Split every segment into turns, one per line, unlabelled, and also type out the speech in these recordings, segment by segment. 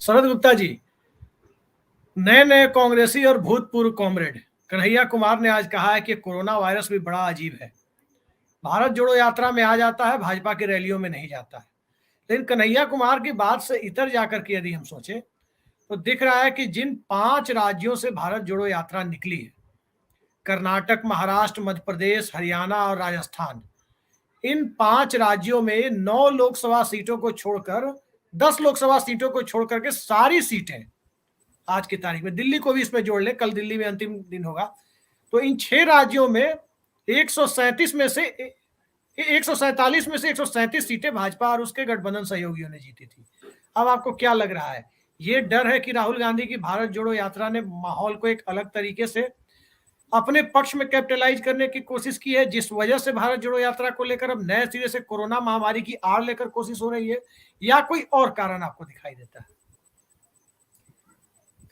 शरद गुप्ता जी, नए नए कांग्रेसी और भूतपूर्व कॉमरेड कन्हैया कुमार ने आज कहा है कि कोरोना वायरस भी बड़ा अजीब है। भारत जोड़ो यात्रा में आ जाता है, भाजपा की रैलियों में नहीं जाता है। लेकिन कन्हैया कुमार की बात से इतर जाकर के यदि हम सोचें तो दिख रहा है कि जिन 5 राज्यों से भारत जोड़ो यात्रा निकली है, कर्नाटक, महाराष्ट्र, मध्य प्रदेश, हरियाणा और राजस्थान, इन 5 राज्यों में 9 लोकसभा सीटों को छोड़कर 10 लोकसभा सीटों को छोड़कर के सारी सीटें आज की तारीख में, दिल्ली को भी इसमें जोड़ ले, कल दिल्ली में अंतिम दिन होगा, तो इन 6 राज्यों में 137 में से 137 सीटें भाजपा और उसके गठबंधन सहयोगियों ने जीती थी। अब आपको क्या लग रहा है? ये डर है कि राहुल गांधी की भारत जोड़ो यात्रा ने माहौल को एक अलग तरीके से अपने पक्ष में कैपिटलाइज करने की कोशिश की है, जिस वजह से भारत जोड़ो यात्रा को लेकर अब नए सिरे से कोरोना महामारी की आड़ लेकर कोशिश हो रही है, या कोई और कारण आपको दिखाई देता है?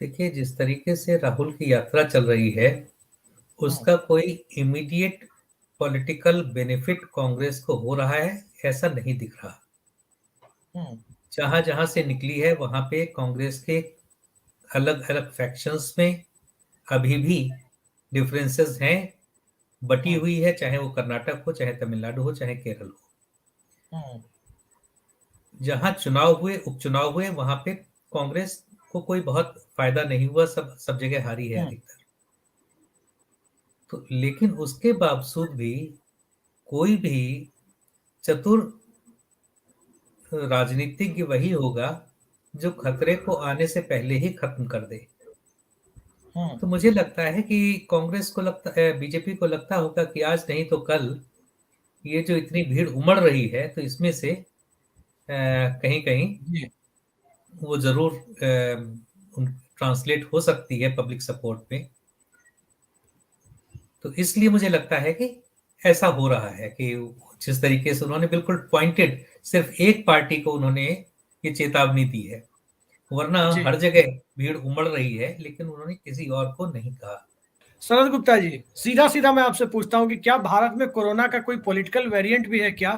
देखिए, जिस तरीके से राहुल की यात्रा चल रही है उसका कोई इमीडिएट पॉलिटिकल बेनिफिट कांग्रेस को हो रहा है ऐसा नहीं दिख रहा। जहां जहां से निकली है वहां पे कांग्रेस के अलग अलग फैक्शंस में अभी भी डिफरेंसेस हैं, बटी हुई है, चाहे वो कर्नाटक हो, चाहे तमिलनाडु हो, चाहे केरल हो। जहां चुनाव हुए, उपचुनाव हुए, वहां पे कांग्रेस को कोई बहुत फायदा नहीं हुआ, सब जगह हारी है अधिकतर। तो लेकिन उसके बावजूद भी कोई भी चतुर राजनीतिज्ञ वही होगा जो खतरे को आने से पहले ही खत्म कर दे। तो मुझे लगता है कि कांग्रेस को लगता है, बीजेपी को लगता होगा कि आज नहीं तो कल ये जो इतनी भीड़ उमड़ रही है तो इसमें से कहीं कहीं वो जरूर ट्रांसलेट हो सकती है पब्लिक सपोर्ट में। तो इसलिए मुझे लगता है कि ऐसा हो रहा है कि जिस तरीके से उन्होंने बिल्कुल पॉइंटेड सिर्फ एक पार्टी को उन्होंने ये चेतावनी दी है, वरना हर जगह भीड़ उमड़ रही है, लेकिन उन्होंने किसी और को नहीं कहा।
शरद गुप्ता जी, सीधा सीधा मैं आपसे पूछता हूं कि क्या भारत में कोरोना का कोई पॉलिटिकल वेरिएंट भी है क्या,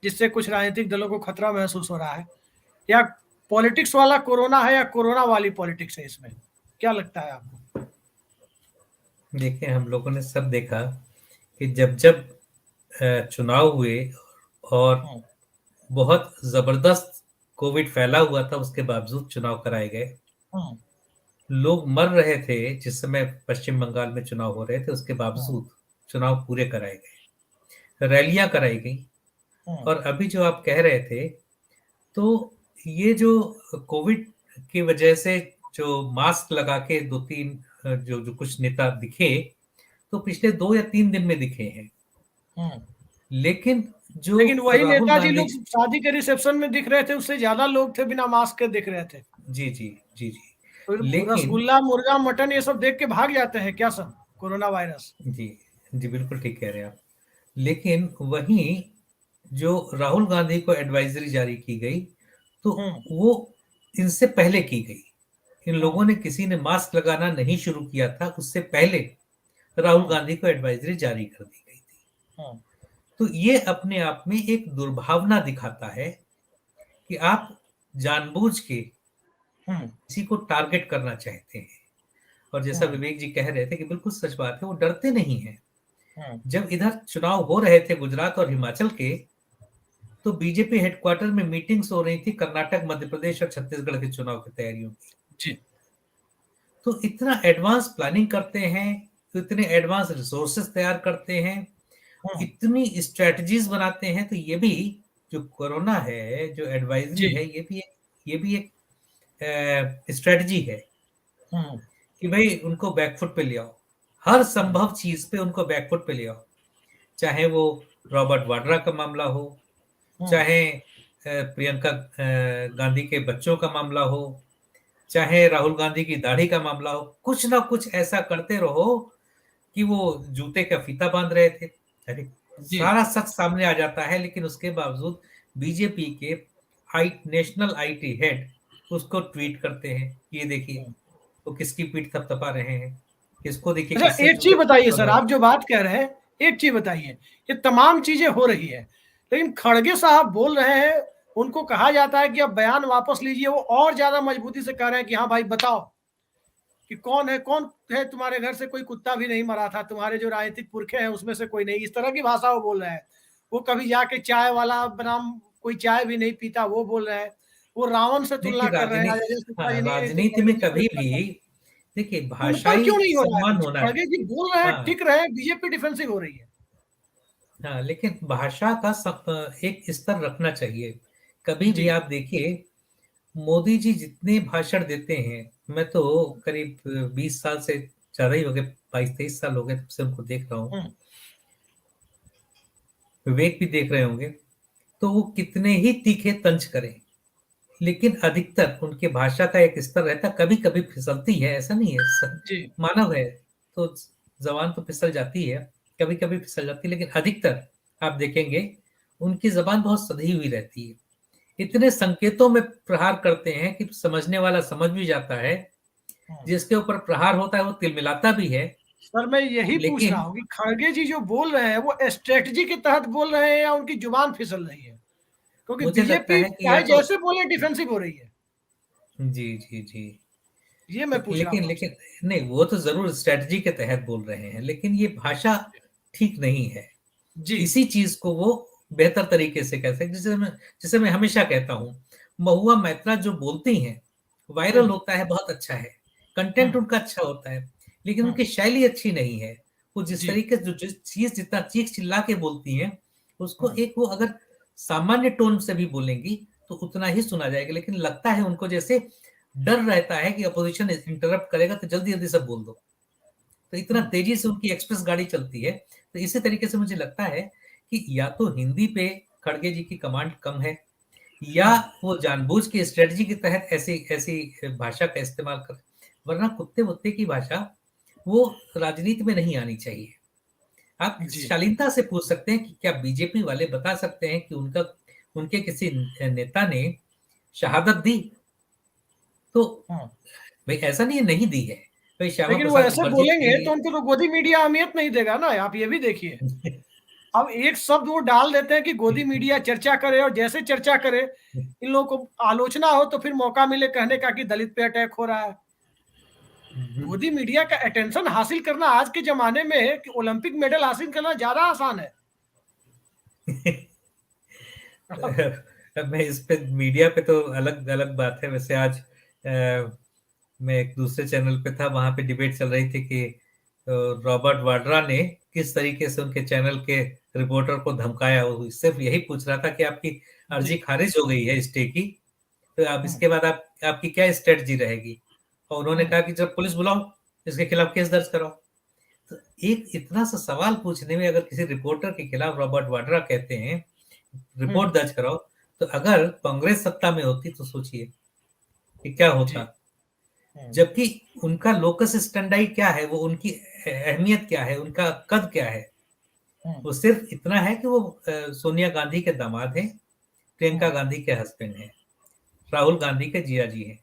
जिससे कुछ राजनीतिक दलों को खतरा महसूस हो रहा है, या पॉलिटिक्स वाला कोरोना है या कोरोना वाली पॉलिटिक्स है? इसमें क्या लगता है आपको?
देखिए, हम लोगों ने सब देखा कि जब जब चुनाव हुए और बहुत जबरदस्त कोविड फैला हुआ था, उसके बावजूद चुनाव कराए गए, लोग मर रहे थे। जिस समय पश्चिम बंगाल में चुनाव हो रहे थे उसके बावजूद चुनाव पूरे कराए गए, रैलियां कराई गई। और अभी जो आप कह रहे थे, तो ये जो कोविड की वजह से जो मास्क लगा के 2-3 जो कुछ नेता दिखे, तो पिछले 2 या 3 दिन में दिखे हैं। लेकिन
वही नेताजी लोग शादी के रिसेप्शन में दिख रहे थे, उससे ज्यादा लोग थे बिना मास्क के दिख रहे थे।
जी जी जी जी।
रसगुल्ला, मुर्गा, मटन ये सब देख के भाग जाते हैं क्या सब कोरोना वायरस?
जी जी, बिल्कुल ठीक कह रहे हैं आप। लेकिन वहीं जो राहुल गांधी को एडवाइजरी जारी की गई, तो वो इनसे पहले की गई। इन लोगों ने, किसी ने मास्क लगाना नहीं शुरू किया था, उससे पहले राहुल गांधी को एडवाइजरी जारी कर दी गई थी। तो ये अपने आप में एक दुर्भावना दिखाता है कि आप जानबूझ के किसी को टारगेट करना चाहते हैं। और जैसा विवेक जी कह रहे थे कि बिल्कुल सच बात है, वो डरते नहीं हैं। जब इधर चुनाव हो रहे थे गुजरात और हिमाचल के, तो बीजेपी हेडक्वार्टर में मीटिंग्स हो रही थी कर्नाटक, मध्य प्रदेश और छत्तीसगढ़ के चुनाव की तैयारियों की। तो इतना एडवांस प्लानिंग करते हैं, तो इतने एडवांस रिसोर्सेस तैयार करते हैं, इतनी स्ट्रेटजीज बनाते हैं। तो ये भी जो कोरोना है, जो एडवाइजरी है, ये भी एक स्ट्रेटजी है कि भाई उनको बैकफुट पे ले आओ, हर संभव चीज पे उनको बैकफुट पे ले आओ। चाहे वो रॉबर्ट वाड्रा का मामला हो, चाहे प्रियंका गांधी के बच्चों का मामला हो, चाहे राहुल गांधी की दाढ़ी का मामला हो, कुछ ना कुछ ऐसा करते रहो कि वो जूते का फीता बांध रहे थे। सारा सच सामने आ जाता है, लेकिन उसके बावजूद बीजेपी के नेशनल आईटी हेड उसको ट्वीट करते हैं, ये देखिए वो किसकी पीठ थपथपा रहे हैं, किसको देखिए।
अच्छा, एक चीज बताइए सर, आप जो बात कह रहे हैं, एक चीज बताइए, ये तमाम चीजें हो रही है, लेकिन खड़गे साहब बोल रहे हैं उनको कहा जाता है कि अब बयान वापस लीजिए, वो और ज्यादा मजबूती से कह रहे हैं कि हाँ भाई बताओ कि कौन है तुम्हारे घर से कोई कुत्ता भी नहीं मरा था, तुम्हारे जो राजनीतिक पुरखे हैं उसमें से कोई नहीं। इस तरह की भाषा वो बोल रहे हैं। वो कभी जाके चाय वाला बनाम कोई चाय भी नहीं पीता वो बोल रहे हैं। वो रावण से तुलना
देखिए
कर रहे हैं
राजनीति,
अजय शुक्ला
हाँ
जी ने जो
राजनीति
खड़गे
में
जी को
कभी
लेकर
भी
था।
देखिए
उन पर
भाषाई
क्यों नहीं हो रहा है
सम्मान
कुछ?
होना,
खड़गे जी बोल रहे हैं,
हाँ
टिक रहे हैं, बीजेपी डिफेंसिव हो रही है।
हाँ, लेकिन भाषा का एक स्तर रखना चाहिए। कभी भी
जी।
आप देखिए मोदी जी जितने भाषण देते हैं, मैं तो करीब 20 साल से ज्यादा ही हो गए, 22-23 साल हो गए तब से उनको देख रहा हूँ,
हम्म,
विवेक भी देख रहे होंगे। तो वो कितने ही तीखे तंज करें, लेकिन अधिकतर उनके भाषा का एक स्तर रहता, कभी कभी फिसलती है, ऐसा नहीं है,
जी।
मानव है तो जबान तो फिसल जाती है, कभी कभी फिसल जाती है, लेकिन अधिकतर आप देखेंगे उनकी जबान बहुत सधी हुई रहती है। इतने संकेतों में प्रहार करते हैं कि समझने वाला समझ भी जाता है,
हम्म।
जिसके ऊपर प्रहार होता है वो तिलमिलाता भी है।
सर मैं यही पूछ रहा
लेकिन
हूँ कि खड़गे जी जो बोल रहे हैं वो स्ट्रेटजी के तहत बोल रहे हैं या उनकी जुबान फिसल रही है? क्योंकि
मुझे लगता
बीजेपी
है कि या
चाहे
तो,
जैसे बोले डिफेंसिव हो रही है।
जी जी जी,
ये मैं पूछ रहा
लेकिन
हूँ आपसे।
लेकिन नहीं, वो तो जरूर स्ट्रेटजी के तहत बोल रहे हैं, लेकिन ये भाषा ठीक नहीं है।
जी।
इसी चीज को वो बेहतर तरीके से कह सकते, जिसे मैं हमेशा कहता हूँ, महुआ मैत्रा जो बोलती हैं वायरल
हम्म,
होता है, बहुत अच्छा है, कंटेंट
हम्म,
उनका अच्छा होता है, लेकिन
हम्म,
उनकी शैली अच्छी नहीं है। वो जिस
जी।
तरीके से जिस चीज जितना चीख चिल्ला के बोलती हैं, उसको
हम्म,
एक वो अगर सामान्य टोन से भी बोलेंगी तो उतना ही सुना जाएगा, लेकिन लगता है उनको जैसे डर रहता है कि अपोजिशन इंटरप्ट करेगा तो जल्दी जल्दी सब बोल दो, तो इतना
हम्म,
तेजी से उनकी एक्सप्रेस गाड़ी चलती है। तो इसी तरीके से मुझे लगता है कि या तो हिंदी पे खड़गे जी की कमांड कम है, या
हम्म,
वो जानबूझ के स्ट्रेटजी के तहत ऐसी ऐसी भाषा का इस्तेमाल कर, वरना कुत्ते वुत्ते की भाषा वो राजनीति में नहीं आनी चाहिए। आप
जी।
शालीनता से पूछ सकते हैं कि क्या बीजेपी वाले बता सकते हैं कि उनके किसी नेता ने शहादत दी? तो
हम्म।
भाई ऐसा नहीं है नहीं दी है, भाई श्यामा
लेकिन वो
प्रसाद
ऐसे
मुखर्जी
बोलेंगे
दी
तो उनको तो गोदी मीडिया अहमियत नहीं देगा ना, आप ये भी देखिए। अब एक शब्द वो डाल देते हैं कि गोदी मीडिया चर्चा करे, और जैसे चर्चा करे इन लोगों को आलोचना हो तो फिर मौका मिले कहने का कि दलित पे अटैक हो रहा है। गोदी मीडिया का अटेंशन हासिल करना आज के जमाने में कि ओलंपिक मेडल हासिल करना ज्यादा आसान है।
अब मैं इस पे मीडिया पे तो अलग अलग बात है। वैसे आज मैं एक दूसरे चैनल पे था, वहां पे डिबेट चल रही थी कि रॉबर्ट वाड्रा ने किस तरीके से उनके चैनल के रिपोर्टर को धमकाया। वो सिर्फ यही पूछ रहा था कि आपकी अर्जी
जी।
खारिज हो गई है स्टे की, तो अब
हम्म,
इसके बाद आपकी क्या स्ट्रेटजी रहेगी? और उन्होंने
हम्म,
कहा कि जब पुलिस बुलाओ, इसके खिलाफ केस दर्ज कराओ। तो एक इतना सा सवाल पूछने में अगर किसी रिपोर्टर के खिलाफ रॉबर्ट वाड्रा कहते हैं
हम्म,
रिपोर्ट दर्ज कराओ, तो अगर कांग्रेस सत्ता में होती तो सोचिए कि क्या
जी।
होता।
हम्म,
जबकि उनका लोकस स्टैंडाई क्या है, वो उनकी अहमियत क्या है, उनका कद क्या है,
हम्म,
वो सिर्फ इतना है कि वो सोनिया गांधी के दामाद हैं, प्रियंका
हम्म,
गांधी के हस्बैंड हैं, राहुल गांधी के जिया जी हैं,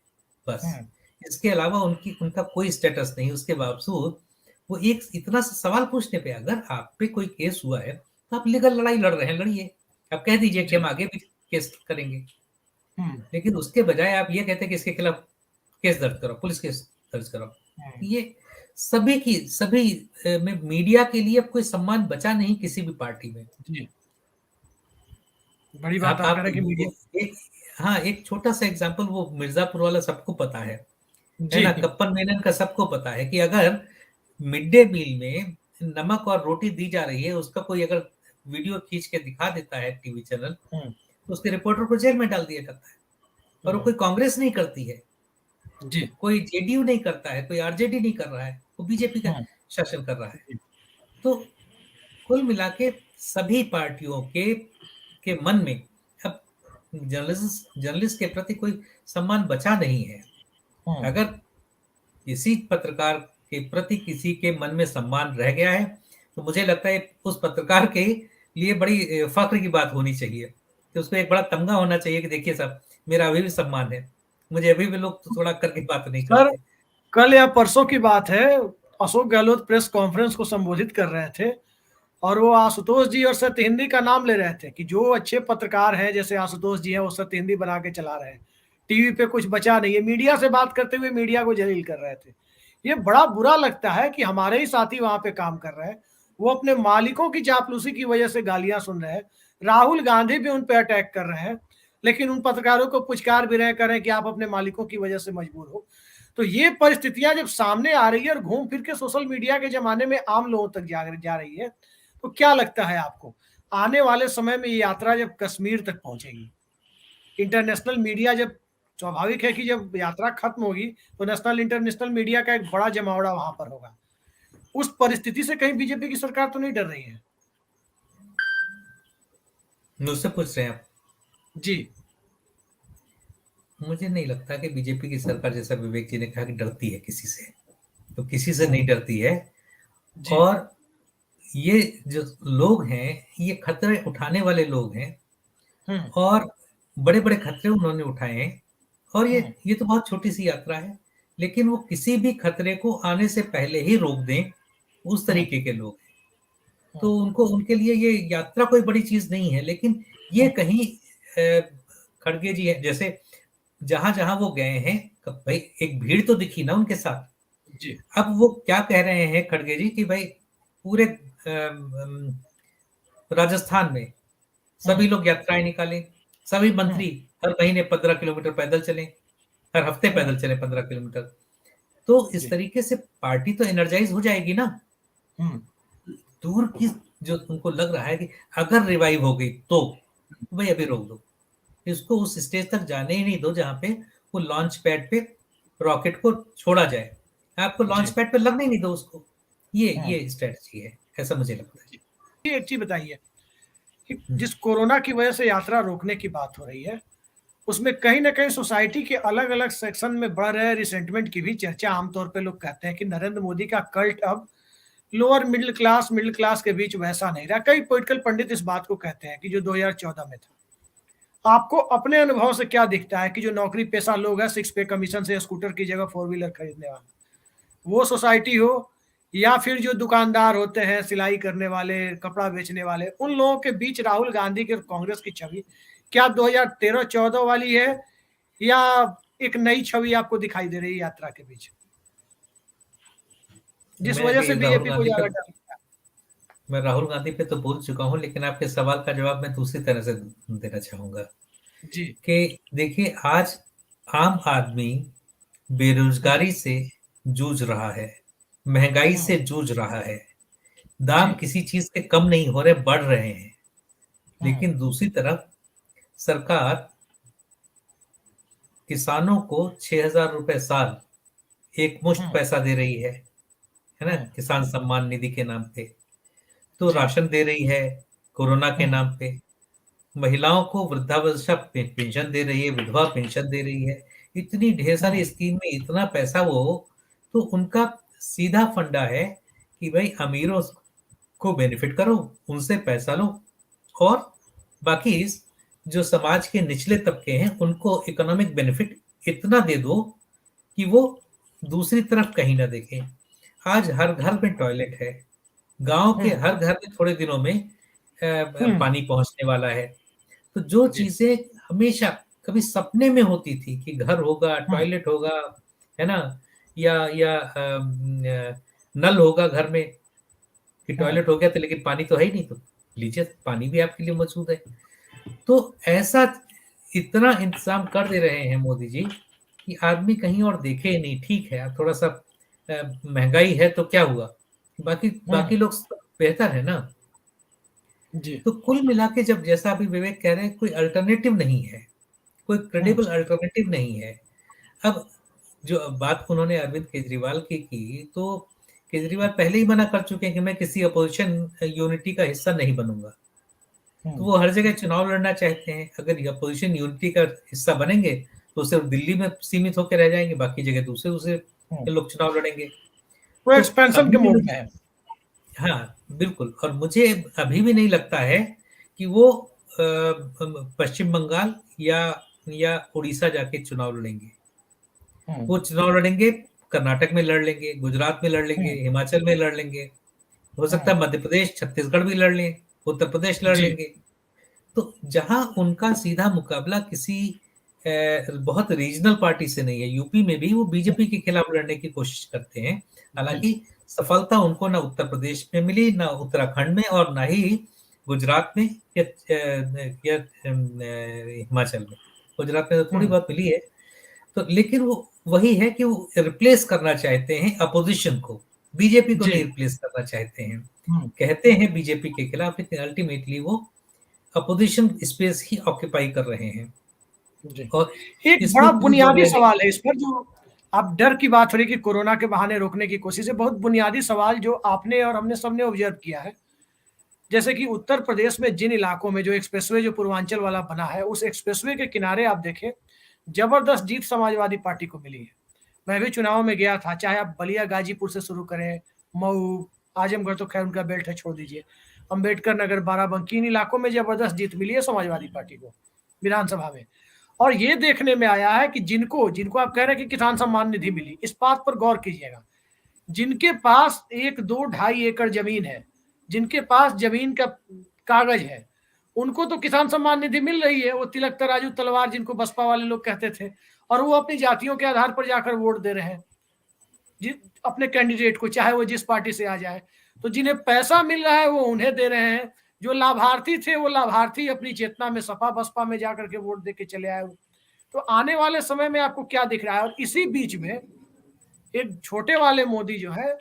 बस।
हम्म,
इसके अलावा उनका कोई स्टेटस नहीं। उसके बावजूद वो एक इतना सा सवाल पूछने पे, अगर आप पे कोई केस हुआ है तो आप लीगल लड़ाई लड़ रहे हैं, लड़िए, आप कह दीजिए कि हम
जी।
आगे भी केस करेंगे।
हम्म,
लेकिन उसके बजाय आप ये कहते हैं कि इसके खिलाफ केस दर्ज करो, पुलिस केस दर्ज करो।
हम्म,
ये सभी में मीडिया के लिए अब कोई सम्मान बचा नहीं किसी भी पार्टी में।
जी। बड़ी बात आप कह
आप
रहे हैं कि मीडिया।
एक, हाँ एक छोटा सा एग्जांपल, वो मिर्जापुर वाला सबको पता है
जी।
ना, कप्पन मेनन का सबको पता है कि अगर मिड डे मील में नमक और रोटी दी जा रही है, उसका कोई अगर वीडियो खींच के दिखा देता है टीवी चैनल,
हम्म,
तो उसके रिपोर्टर को जेल में डाल दिया जाता है। और वो
हम्म,
कोई कांग्रेस नहीं करती है,
जी।
कोई जेडीयू नहीं करता है, कोई आरजेडी नहीं कर रहा है, वो बीजेपी का
हम्म,
शासन कर रहा है।
जी।
तो कुल मिला के सभी पार्टियों के मन में अब जर्नलिस्ट के प्रति कोई सम्मान बचा नहीं है।
हम्म,
अगर किसी पत्रकार के प्रति किसी के मन में सम्मान रह गया है, तो मुझे लगता है उस पत्रकार के लिए बड़ी फख्र की बात होनी चाहिए, कि उसको एक बड़ा तमगा होना चाहिए कि देखिए साहब, मेरा अभी भी सम्मान है, मुझे अभी भी लोग तो थोड़ा करके बात नहीं
सर
करते।
कल या परसों की बात है, अशोक गहलोत प्रेस कॉन्फ्रेंस को संबोधित कर रहे थे और वो आशुतोष जी और सत्य हिंदी का नाम ले रहे थे कि जो अच्छे पत्रकार हैं जैसे आशुतोष जी हैं वो सत्य हिंदी बना के चला रहे हैं, टीवी पे कुछ बचा नहीं है, मीडिया से बात करते हुए मीडिया को जलील कर रहे थे। ये बड़ा बुरा लगता है कि हमारे ही साथी वहां पे काम कर रहे हैं, वो अपने मालिकों की चापलूसी की वजह से गालियां सुन रहे हैं, राहुल गांधी भी उन पे अटैक कर रहे हैं, लेकिन उन पत्रकारों को पुचकार भी रहे करें कि आप अपने मालिकों की वजह से मजबूर हो। तो ये परिस्थितियां जब सामने आ रही है और घूम फिर के सोशल मीडिया के जमाने में आम लोगों तक जा रही है, तो क्या लगता है आपको आने वाले समय में ये यात्रा जब कश्मीर तक पहुंचेगी, इंटरनेशनल मीडिया जब, स्वाभाविक है कि जब यात्रा खत्म होगी तो नेशनल इंटरनेशनल मीडिया का एक बड़ा जमावड़ा वहां पर होगा, उस परिस्थिति से कहीं बीजेपी की सरकार तो नहीं डर रही है?
मुझसे पूछ रहे हैं आप?
जी।
मुझे नहीं लगता कि बीजेपी की सरकार, जैसा विवेक जी ने कहा, कि डरती है किसी से, तो किसी से नहीं डरती है।
जी।
और ये जो लोग हैं ये खतरे उठाने वाले लोग हैं, और बड़े बड़े खतरे उन्होंने उठाए हैं। और ये तो बहुत छोटी सी यात्रा है, लेकिन वो किसी भी खतरे को आने से पहले ही रोक दें, उस तरीके के लोग हैं। तो उनके लिए ये यात्रा कोई बड़ी चीज नहीं है। लेकिन ये कहीं खड़गे जी है, जैसे जहां जहां वो गए हैं, भाई एक भीड़ तो दिखी ना उनके साथ।
जी।
अब वो क्या कह रहे हैं खड़गे जी कि भाई पूरे राजस्थान में सभी लोग यात्राएं निकालें, सभी मंत्री हर महीने 15 किलोमीटर पैदल चलें, हर हफ्ते पैदल चलें 15 किलोमीटर। तो इस तरीके से पार्टी तो एनर्जाइज हो जाएगी ना। दूर की जो तुमको लग रहा है कि अगर रिवाइव हो गई तो भाई अभी रोक दो इसको, उस स्टेज तक जाने ही नहीं दो जहां पे वो लॉन्च पैड पे रॉकेट को छोड़ा जाए। आपको लॉन्च पैड पे लगने ही नहीं दो उसको। ये स्ट्रेटजी है, ऐसा मुझे लगता है।
ये एक चीज बताइए कि जिस कोरोना की वजह से यात्रा रोकने की बात हो रही है, उसमें कहीं ना कहीं सोसाइटी के अलग अलग सेक्शन में बढ़ रहे रिसेंटमेंट की भी चर्चा, आमतौर पे लोग कहते हैं कि नरेंद्र मोदी का कल्ट अब लोअर मिडिल क्लास के बीच वैसा नहीं रहा। कई पॉलिटिकल पंडित इस बात को कहते हैं कि जो 2014 में था। आपको अपने अनुभव से क्या दिखता है कि जो नौकरी पेशा लोग हैं, 6 पे कमीशन से स्कूटर की जगह 4 व्हीलर खरीदने वाले, वो सोसाइटी हो, या फिर जो दुकानदार होते हैं, सिलाई करने वाले, कपड़ा बेचने वाले, उन लोगों के बीच राहुल गांधी के कांग्रेस की छवि क्या 2013-14 वाली है, या एक नई छवि आपको दिखाई दे रही है यात्रा के बीच, जिस
मैं
वजह
भी
से
राहुल
बीजेपी को
गांधी पे
ज्यादा डर लगता है?
मैं राहुल गांधी पे तो बोल चुका हूं, लेकिन आपके सवाल का जवाब मैं दूसरी तरह से देना चाहूंगा
जी।
कि देखिए, आज आम आदमी बेरोजगारी से जूझ रहा है, महंगाई से जूझ रहा है, दाम
जी।
किसी चीज के कम नहीं हो रहे, बढ़ रहे हैं। लेकिन दूसरी तरफ सरकार किसानों को 6,000 रुपए साल एक मुश्त पैसा दे रही है ना, किसान सम्मान निधि के नाम पे। तो
जी।
राशन दे रही है कोरोना के नाम पे, महिलाओं को वृद्धावस्था पेंशन दे रही है, विधवा पेंशन दे रही है। इतनी ढेर सारी स्कीम में इतना पैसा वो, तो उनका सीधा फंडा है कि भाई अमीरों को बेनिफिट करो, उनसे पैसा लो, और बाकी जो समाज के निचले तबके हैं उनको इकोनॉमिक बेनिफिट इतना दे दो कि वो दूसरी तरफ कहीं ना देखें। आज हर घर में टॉयलेट है, गांव के हर घर में थोड़े दिनों में पानी पहुंचने वाला है। तो जो
जी।
चीजें हमेशा कभी सपने में होती थी कि घर होगा, टॉयलेट होगा, है ना, या नल होगा घर में, कि टॉयलेट हो गया तो लेकिन पानी तो है ही नहीं, तो लीजिए पानी भी आपके लिए मौजूद है। तो ऐसा इतना इंतजाम कर दे रहे हैं मोदी जी कि आदमी कहीं और देखे ही नहीं। ठीक है, थोड़ा सा महंगाई है तो क्या हुआ, बाकी बाकी लोग बेहतर है ना।
जी।
तो कुल मिला के, जब जैसा अभी विवेक कह रहे हैं, कोई अल्टरनेटिव नहीं है, कोई क्रेडिबल अल्टरनेटिव नहीं है। अब जो बात उन्होंने अरविंद केजरीवाल की, तो केजरीवाल पहले ही मना कर चुके हैं कि मैं किसी अपोजिशन यूनिटी का हिस्सा नहीं बनूंगा। तो वो हर जगह चुनाव लड़ना चाहते हैं। अगर अपोजिशन यूनिटी का हिस्सा बनेंगे तो सिर्फ दिल्ली में सीमित होकर रह जाएंगे, बाकी जगह दूसरे दूसरे लोग चुनाव लड़ेंगे।
वो
तो
एक्सपेंशन
अभी
के
भी
मूड में है।
हाँ बिल्कुल। और मुझे अभी भी नहीं लगता है कि वो पश्चिम बंगाल या उड़ीसा जाके चुनाव लड़ेंगे। वो चुनाव लड़ेंगे कर्नाटक में लड़ लेंगे, गुजरात में लड़ लेंगे, हिमाचल में लड़ लेंगे, हो सकता है मध्य प्रदेश, छत्तीसगढ़ भी लड़ लें, उत्तर प्रदेश लड़
जी
लेंगे। तो जहां उनका सीधा मुकाबला किसी बहुत रीजनल पार्टी से नहीं है, यूपी में भी वो बीजेपी के खिलाफ लड़ने की कोशिश करते हैं। हालांकि सफलता उनको ना उत्तर प्रदेश में मिली, ना उत्तराखंड में, और ना ही गुजरात में या हिमाचल में। गुजरात में तो थोड़ी बहुत मिली है। तो लेकिन वो वही है कि वो रिप्लेस करना चाहते हैं अपोजिशन को, बीजेपी को
जी
नहीं रिप्लेस करना चाहते हैं। कहते हैं बीजेपी के खिलाफ, लेकिन अल्टीमेटली वो अपोजिशन स्पेस ही ऑक्यूपाई कर रहे हैं।
जी।
और
एक
इसमें
बड़ा
कोई दो
बुनियादी
राय नहीं।
सवाल है इस पर, जो आप डर की बात हो रही कि कोरोना के बहाने रोकने की कोशिश है, बहुत बुनियादी सवाल जो आपने और हमने सबने ऑब्जर्व किया है। जैसे कि उत्तर प्रदेश में जिन इलाकों में जो एक्सप्रेसवे जो पूर्वांचल वाला बना है, उस एक्सप्रेसवे के किनारे आप देखें, जबरदस्त जीत समाजवादी पार्टी को मिली है। मैं भी चुनाव में गया था, चाहे आप बलिया गाजीपुर से शुरू करें, मऊ, आजमगढ़ तो खैर उनका बेल्ट है, छोड़ दीजिए, अंबेडकर नगर, बाराबंकी, इन इलाकों में जबरदस्त जीत मिली है समाजवादी पार्टी को विधानसभा में। और ये देखने में आया है कि जिनको जिनको आप कह रहे हैं कि किसान सम्मान निधि मिली, इस बात पर गौर कीजिएगा, जिनके पास 1, 2, 2.5 एकड़ जमीन है, जिनके पास जमीन का कागज है, उनको तो किसान सम्मान निधि मिल रही है। वो तिलक तराजू तलवार जिनको बसपा वाले लोग कहते थे, और वो अपनी जातियों के आधार पर जाकर वोट दे रहे हैं अपने कैंडिडेट को, चाहे वो जिस पार्टी से आ जाए। तो जिन्हें पैसा मिल रहा है वो उन्हें दे रहे हैं, जो लाभार्थी थे वो लाभार्थी अपनी चेतना में सपा बसपा में जाकर के वोट दे के चले आए। तो आने वाले समय में आपको क्या दिख रहा है? और इसी बीच में एक छोटे वाले मोदी जो है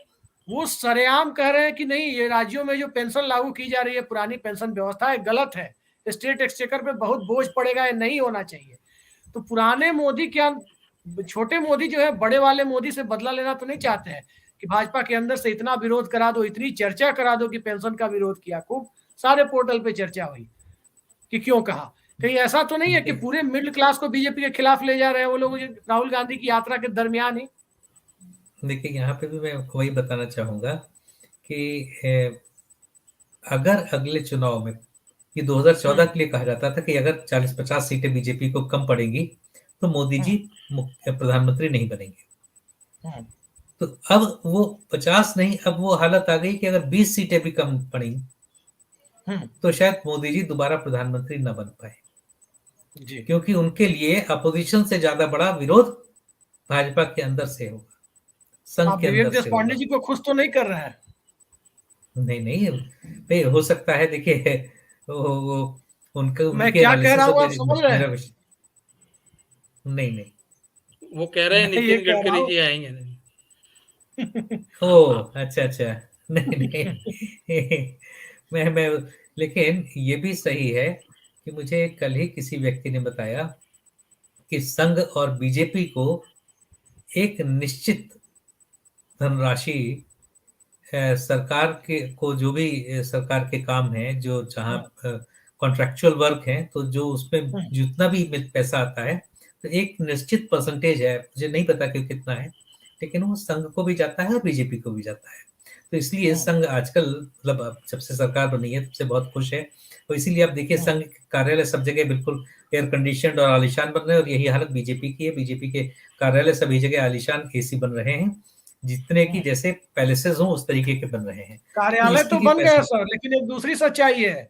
वो सरेआम कह रहे हैं कि नहीं, ये राज्यों में जो पेंशन लागू की जा रही है, पुरानी पेंशन व्यवस्था है, गलत है, स्टेट एक्सचेकर पे बहुत बोझ पड़ेगा, ये नहीं होना चाहिए। तो पुराने मोदी क्या, छोटे मोदी जो है बड़े वाले मोदी से बदला लेना तो नहीं चाहते हैं कि भाजपा के अंदर से इतना विरोध करा दो, इतनी चर्चा करा दो कि पेंशन का विरोध किया, खूब सारे पोर्टल पे चर्चा हुई कि क्यों कहा। कहीं ऐसा तो नहीं है कि पूरे मिडिल क्लास को बीजेपी के खिलाफ ले जा रहे हैं वो लोग राहुल गांधी की यात्रा के दरमियान ही?
देखिए, यहाँ पे भी मैं वही बताना चाहूंगा कि अगर अगले चुनाव में, ये 2014 के लिए कहा जाता था कि अगर 40-50 सीटें बीजेपी को कम पड़ेंगी तो मोदी जी प्रधानमंत्री नहीं बनेंगे। तो अब वो 50 नहीं, अब वो हालत आ गई कि अगर 20 सीटें भी कम पड़ी तो शायद मोदी जी दोबारा प्रधानमंत्री न बन पाए, क्योंकि उनके लिए अपोजिशन से ज्यादा बड़ा विरोध भाजपा के अंदर से होगा, संघ
आप
के
विवेक
अंदर से
देशपांडे
होगा।
जी को खुश तो नहीं कर रहे हैं?
नहीं नहीं भाई, हो सकता है, देखिए वो उनके
मैं
उनके
क्या कह
एनालिसिस
रहा हूँ
और
आप समझ रहे
मेरा
हैं?
विषय नहीं नहीं।
वो कह रहे हैं
मैं ये
नितिन
कह रहा
गडकरी
हूँ
जी आएंगे नहीं।
ओ अच्छा अच्छा, नहीं नहीं मैं लेकिन ये भी सही है कि मुझे कल ही किसी व्यक्ति ने बताया कि संघ और बीजेपी को एक निश्चित धनराशि सरकार के को, जो भी सरकार के काम है, जो जहाँ कॉन्ट्रेक्चुअल वर्क है, तो जो उसमें जितना भी पैसा आता है, तो एक निश्चित परसेंटेज है, मुझे नहीं पता कि कितना है, लेकिन वो संघ को भी जाता है और बीजेपी को भी जाता है। तो इसलिए संघ आजकल, मतलब जब से सरकार बनी है तब से बहुत खुश है। तो इसीलिए आप देखिए, संघ कार्यालय सब जगह बिल्कुल एयर कंडीशनड और आलीशान बन रहे हैं, और यही हालत बीजेपी की है। बीजेपी के कार्यालय सभी जगह आलीशान एसी बन रहे हैं, जितने की जैसे पैलेसेस हो उस तरीके के बन रहे हैं। तो
कार्यालय तो
इसके लिए
बन गए
पैसा
सर, लेकिन एक दूसरी सच्चाई है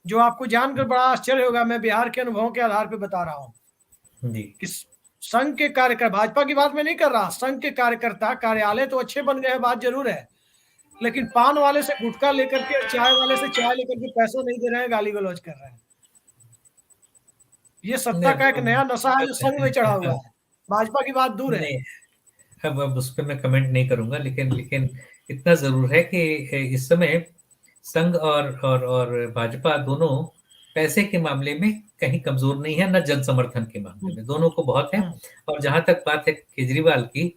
जो आपको जानकर बड़ा आश्चर्य होगा, मैं बिहार के अनुभवों के आधार पर बता रहा हूँ
जी
कि संघ के कार्यकर्ता, भाजपा की बात मैं नहीं कर रहा, संघ के कार्यकर्ता कार्यालय तो अच्छे बन गए हैं, बात जरूर है, लेकिन पान वाले से गुटखा लेकर के, चाय वाले से चाय लेकर के पैसा नहीं दे रहे हैं, गाली गलौज कर रहे हैं। ये सत्ता का एक नया नशा है जो संघ में चढ़ा हुआ है, भाजपा की बात दूर है।
नहीं, अब उस पर मैं कमेंट नहीं करूंगा, लेकिन लेकिन इतना जरूर है कि इस समय संघ और भाजपा दोनों पैसे के मामले में कहीं कमजोर नहीं है, न जन समर्थन के मामले में, दोनों को बहुत है। और जहां तक बात है केजरीवाल की,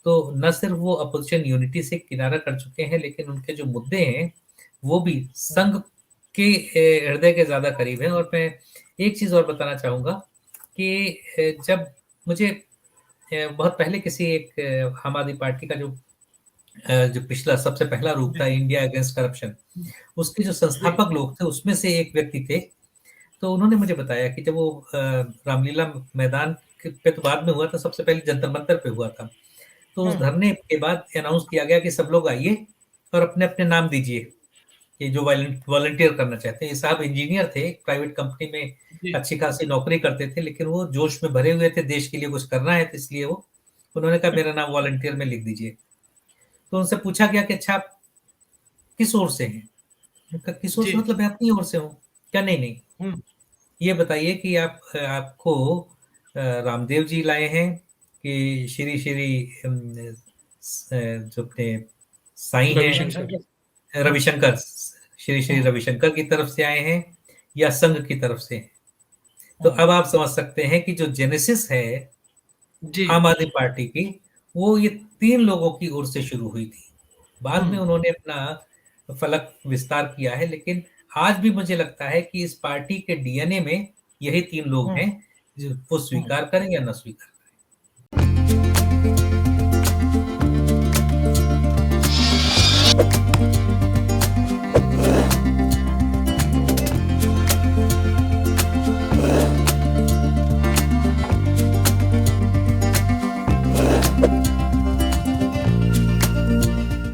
तो न सिर्फ वो अपोजिशन यूनिटी से किनारा कर चुके हैं, लेकिन उनके जो मुद्दे हैं वो भी संघ के हृदय के ज्यादा करीब है। और मैं एक चीज और बताना चाहूंगा कि जब मुझे बहुत पहले किसी एक आम आदमी पार्टी का जो पिछला सबसे पहला रूप था, इंडिया अगेंस्ट करप्शन, उसके जो संस्थापक लोग थे उसमें से एक व्यक्ति थे, तो उन्होंने मुझे बताया कि जब वो रामलीला मैदान पे तो बाद में हुआ था, सबसे पहले जंतर मंतर पे हुआ था। तो उस धरने के बाद अनाउंस किया गया कि सब लोग आइए और अपने अपने नाम दीजिए कि जो वॉलंटियर करना चाहते हैं। ये साहब इंजीनियर थे, प्राइवेट कंपनी में
जी।
अच्छी खासी नौकरी करते थे, लेकिन वो जोश में भरे हुए थे, देश के लिए कुछ करना है, तो इसलिए वो उन्होंने कहा मेरा नाम वॉलंटियर में लिख दीजिए। तो उनसे पूछा गया कि अच्छा आप किस ओर से हैं? उनका किस ओर से
जी।
मतलब मैं अपनी ओर से हूँ क्या? नहीं नहीं,
हम्म।
ये बताइए कि आपको रामदेव जी लाए हैं कि श्री श्री जो अपने साईं हैं
रविशंकर।
रविशंकर, श्री श्री रविशंकर की तरफ से आए हैं या संघ की तरफ से हैं? तो अब आप समझ सकते हैं कि जो जेनेसिस है
जी।
आम आदमी पार्टी की, वो ये 3 लोगों की ओर से शुरू हुई थी। बाद में उन्होंने अपना फलक विस्तार किया है, लेकिन आज भी मुझे लगता है कि इस पार्टी के डीएनए में यही 3 लोग हैं, जो वो स्वीकार करें या ना स्वीकार करें।